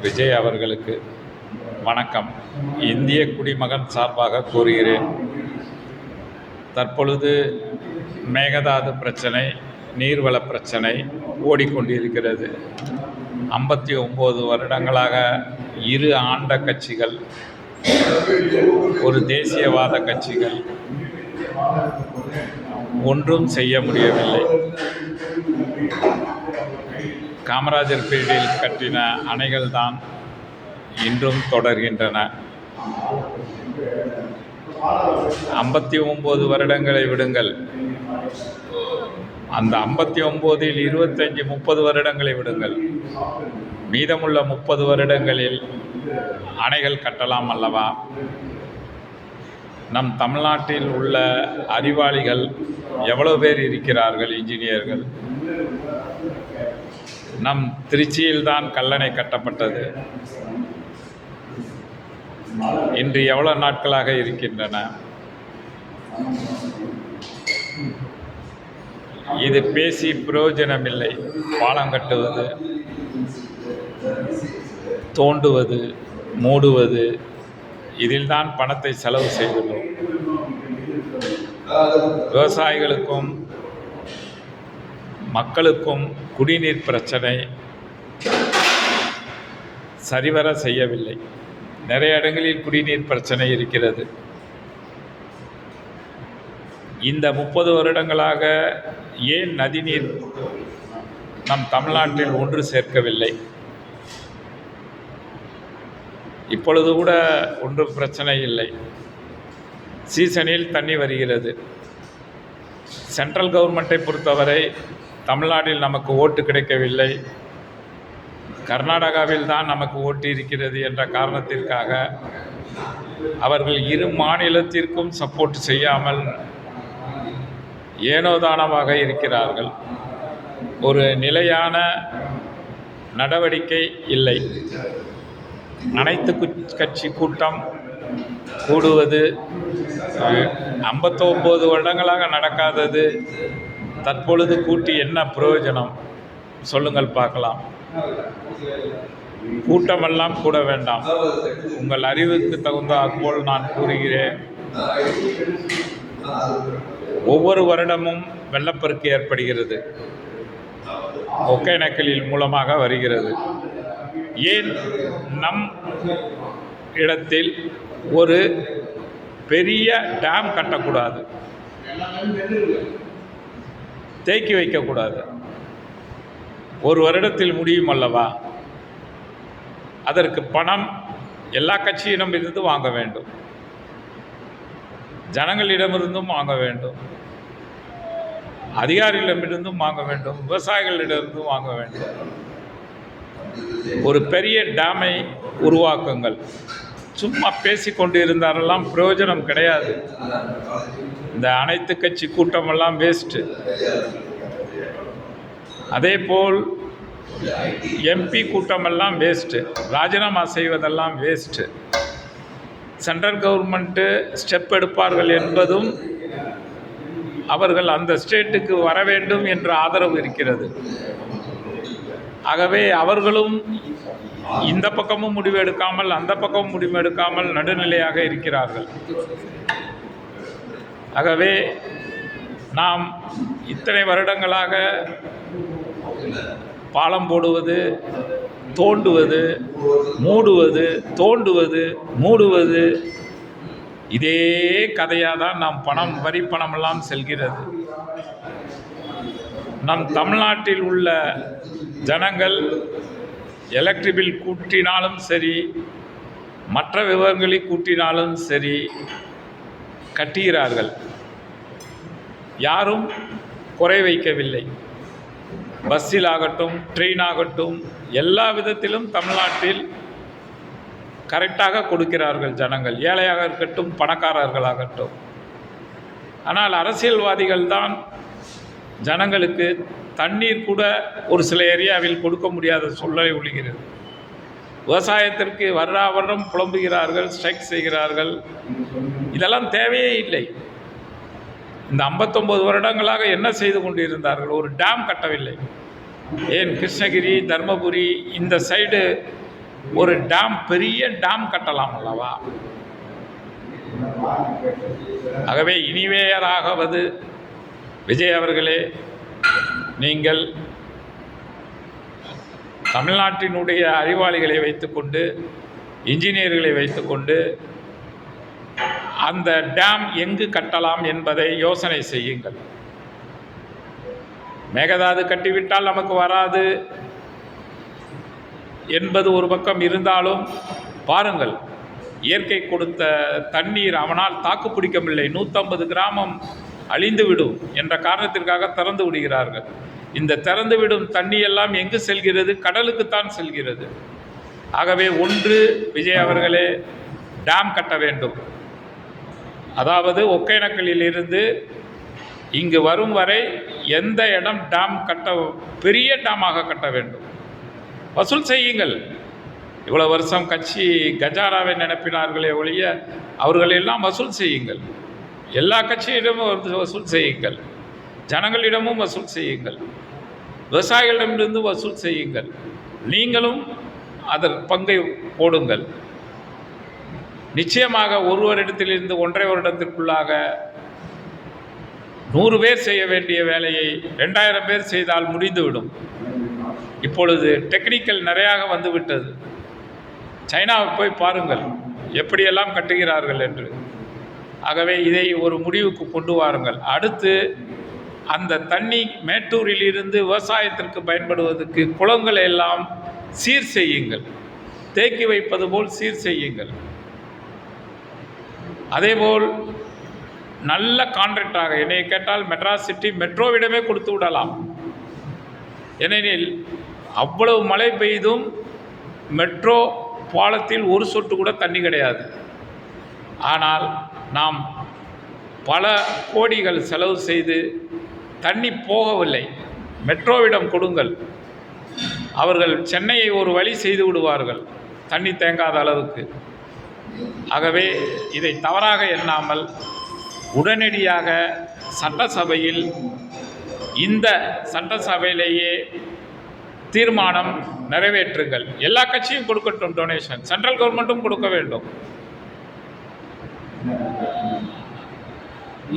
விஜய் அவர்களுக்கு வணக்கம். இந்திய குடிமகன் சார்பாக கூறுகிறேன். தற்பொழுது மேகதாது பிரச்சனை, நீர்வள பிரச்சனை ஓடிக்கொண்டிருக்கிறது. 59 வருடங்களாக இரு ஆண்ட கட்சிகள், ஒரு தேசியவாத கட்சிகள் ஒன்றும் செய்ய முடியவில்லை. காமராஜர் பீரியடில் கட்டின அணைகள் தான் இன்றும் தொடர்கின்றன. 59 வருடங்களை விடுங்கள், அந்த 59இல் 25-30 வருடங்களை விடுங்கள், மீதமுள்ள 30 வருடங்களில் அணைகள் கட்டலாம் அல்லவா? நம் தமிழ்நாட்டில் உள்ள அறிவாளிகள் எவ்வளோ பேர் இருக்கிறார்கள், இன்ஜினியர்கள். நம் திருச்சியில்தான் கல்லணை கட்டப்பட்டது. இன்று எவ்வளோ நாட்களாக இருக்கின்றன? இது பேசி பிரயோஜனமில்லை. பாலம் கட்டுவது, தோண்டுவது, மூடுவது, இதில்தான் பணத்தை செலவு செய்துள்ளோம். விவசாயிகளுக்கும் மக்களுக்கும் குடிநீர் பிரச்சனை சரிவர செய்யவில்லை. நிறைய இடங்களில் குடிநீர் பிரச்சனை இருக்கிறது. இந்த 30 வருடங்களாக ஏன் நதிநீர் நம் தமிழ்நாட்டில் ஒன்று சேர்க்கவில்லை? இப்பொழுது கூட ஒன்றும் பிரச்சனை இல்லை. சீசனில் தண்ணி வருகிறது. சென்ட்ரல் கவர்மெண்ட்டை பொறுத்தவரை தமிழ்நாட்டில் நமக்கு ஓட்டு கிடைக்கவில்லை, கர்நாடகாவில் தான் நமக்கு ஓட்டு இருக்கிறது என்ற காரணத்திற்காக அவர்கள் இரு மாநிலத்திற்கும் சப்போர்ட் செய்யாமல் ஏனோதானமாக இருக்கிறார்கள். ஒரு நிலையான நடவடிக்கை இல்லை. அனைத்து கட்சி கூட்டம் கூடுவது 59 வருடங்களாக நடக்காதது தற்பொழுது கூட்டி என்ன பிரயோஜனம் சொல்லுங்கள் பார்க்கலாம். கூட்டமெல்லாம் கூட வேண்டாம். உங்கள் அறிவுக்கு தகுந்தாற்போல் நான் கூறுகிறேன். ஒவ்வொரு வருடமும் வெள்ளப்பெருக்கு ஏற்படுகிறது, ஒகேனக்கலில் மூலமாக வருகிறது. ஏன் நம் இடத்தில் ஒரு பெரிய டேம் கட்டக்கூடாது, தேக்கி வைக்கக்கூடாது? ஒரு வருடத்தில் முடியும் அல்லவா? அதற்கு பணம் எல்லா கட்சியிடமிருந்து வாங்க வேண்டும், ஜனங்களிடமிருந்தும் வாங்க வேண்டும், அதிகாரிகளிடமிருந்தும் வாங்க வேண்டும், விவசாயிகளிடமிருந்தும் வாங்க வேண்டும். ஒரு பெரிய டேமை உருவாக்குங்கள். சும்மா பேசிக்கொண்டு இருந்தாரெல்லாம் பிரயோஜனம் கிடையாது. இந்த அனைத்து கட்சி கூட்டமெல்லாம் வேஸ்ட்டு. அதேபோல் எம்பி கூட்டமெல்லாம் வேஸ்ட்டு, ராஜினாமா செய்வதெல்லாம் வேஸ்ட்டு. சென்ட்ரல் கவர்மெண்ட்டு ஸ்டெப் எடுப்பார்கள் என்பதும் அவர்கள் அந்த ஸ்டேட்டுக்கு வர வேண்டும் என்ற ஆதரவு இருக்கிறது. ஆகவே அவர்களும் இந்த பக்கமும் முடிவு எடுக்காமல் அந்த பக்கமும் முடிவு எடுக்காமல் நடுநிலையாக இருக்கிறார்கள். ஆகவே நாம் இத்தனை வருடங்களாக பாலம் போடுவது, தோண்டுவது, மூடுவது, தோண்டுவது, மூடுவது, இதே கதையாக தான் நாம் பணம், வரி பணமெல்லாம் செல்கிறது. நம் தமிழ்நாட்டில் உள்ள ஜனங்கள் எலக்ட்ரிக் பில் கூட்டினாலும் சரி, மற்ற விவரங்களை கூட்டினாலும் சரி கட்டுகிறார்கள். யாரும் குறை வைக்கவில்லை. பஸ்ஸில் ஆகட்டும், ட்ரெயின் ஆகட்டும், எல்லா விதத்திலும் தமிழ்நாட்டில் கரெக்டாக கொடுக்கிறார்கள் ஜனங்கள், ஏழையாக இருக்கட்டும், பணக்காரர்களாகட்டும். ஆனால் அரசியல்வாதிகள் தான் ஜனங்களுக்கு தண்ணீர் கூட ஒரு சில ஏரியாவில் கொடுக்க முடியாத சூழ்நிலை ஒழிகிறது. விவசாயத்திற்கு வருடம் புலம்புகிறார்கள், ஸ்ட்ரைக் செய்கிறார்கள். இதெல்லாம் தேவையே இல்லை. இந்த 59 வருடங்களாக என்ன செய்து கொண்டிருந்தார்கள்? ஒரு டேம் கட்டவில்லை. ஏன் கிருஷ்ணகிரி, தர்மபுரி இந்த சைடு ஒரு டேம், பெரிய டேம் கட்டலாம் அல்லவா? ஆகவே இனிவேராகவது விஜய் அவர்களே, நீங்கள் தமிழ்நாட்டினுடைய அறிவாளிகளை வைத்துக்கொண்டு, இன்ஜினியர்களை வைத்துக்கொண்டு அந்த டேம் எங்கு கட்டலாம் என்பதை யோசனை செய்யுங்கள். மேகதாது கட்டிவிட்டால் நமக்கு வராது என்பது ஒரு பக்கம் இருந்தாலும், பாருங்கள், இயற்கை கொடுத்த தண்ணீர் அவனால் தாக்கு பிடிக்கவில்லை, 150 கிராமம் அழிந்துவிடும் என்ற காரணத்திற்காக திறந்து விடுகிறார்கள். இந்த திறந்து விடும் தண்ணி எல்லாம் எங்கு செல்கிறது? கடலுக்குத்தான் செல்கிறது. ஆகவே ஒன்று விஜய் அவர்களே, டேம் கட்ட வேண்டும். அதாவது ஒகேனக்கலில் இருந்து இங்கு வரும் வரை எந்த இடம் டேம் கட்ட, பெரிய டேமாக கட்ட வேண்டும். வசூல் செய்யுங்கள். இவ்வளோ வருஷம் கட்சி கஜாராவை நினைப்பினார்களே ஒழிய, அவர்களெல்லாம் வசூல் செய்யுங்கள். எல்லா கட்சியிடமும் வசூல் செய்யுங்கள். ஜனங்களிடமும் வசூல் செய்யுங்கள். விவசாயிகளிடமிருந்து வசூல் செய்யுங்கள். நீங்களும் அதன் பங்கை போடுங்கள். நிச்சயமாக ஒரு வருடத்திலிருந்து 1.5 வருடத்திற்குள்ளாக 100 பேர் செய்ய வேண்டிய வேலையை 2000 பேர் செய்தால் முடிந்துவிடும். இப்பொழுது டெக்னிக்கல் நிறையாக வந்துவிட்டது. சைனாவை போய் பாருங்கள் எப்படியெல்லாம் கட்டுகிறார்கள் என்று. ஆகவே இதை ஒரு முடிவுக்கு கொண்டு வாருங்கள். அடுத்து அந்த தண்ணி மேட்டூரில் இருந்து விவசாயத்திற்கு பயன்படுவதற்கு குளங்களை எல்லாம் சீர் செய்யுங்கள். தேக்கி வைப்பது போல் சீர் செய்யுங்கள். அதேபோல் நல்ல கான்ட்ராக்டாக, என்னை கேட்டால் மெட்ராஸ் சிட்டி மெட்ரோவிடமே கொடுத்து விடலாம். ஏனெனில் அவ்வளவு மழை பெய்தும் மெட்ரோ பாலத்தில் ஒரு சொட்டு கூட தண்ணி கிடையாது. ஆனால் நாம் பல கோடிகள் செலவு செய்து தண்ணி போகவில்லை. மெட்ரோவிடம் கொடுங்கள், அவர்கள் சென்னையை ஒரு வழி செய்து விடுவார்கள் தண்ணி தேங்காத அளவுக்கு. ஆகவே இதை தவறாக எண்ணாமல் உடனடியாக சட்டசபையில், இந்த சட்டசபையிலேயே தீர்மானம் நிறைவேற்றுங்கள். எல்லா கட்சியும் கொடுக்கட்டும் டொனேஷன், சென்ட்ரல் கவர்மெண்ட்டும் கொடுக்க வேண்டும்.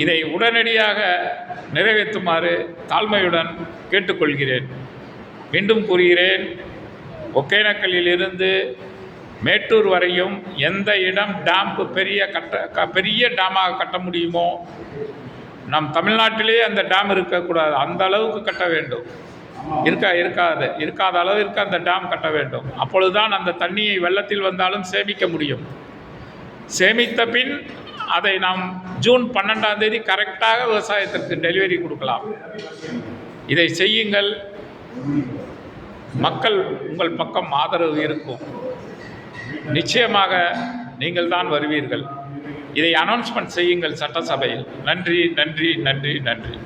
இதை உடனடியாக நிறைவேற்றுமாறு தாழ்மையுடன் கேட்டுக்கொள்கிறேன். மீண்டும் கூறுகிறேன், ஒகேனக்கலில் இருந்து மேட்டூர் வரையும் எந்த இடம் டேம்பு பெரிய டேமாக கட்ட முடியுமோ, நம் தமிழ்நாட்டிலே அந்த டேம் இருக்கக்கூடாது, அந்த அளவுக்கு கட்ட வேண்டும். இருக்காத அளவிற்கு அந்த டேம் கட்ட வேண்டும். அப்பொழுதுதான் அந்த தண்ணியை வெள்ளத்தில் வந்தாலும் சேமிக்க முடியும். சேமித்த பின் அதை நாம் ஜூன் 12ஆம் தேதி கரெக்டாக விவசாயத்திற்கு டெலிவரி கொடுக்கலாம். இதை செய்யுங்கள். மக்கள் உங்கள் பக்கம் ஆதரவு இருக்கும். நிச்சயமாக நீங்கள் தான் வருவீர்கள். இதை அனௌன்ஸ்மெண்ட் செய்யுங்கள் சட்டசபையில். நன்றி, நன்றி, நன்றி, நன்றி.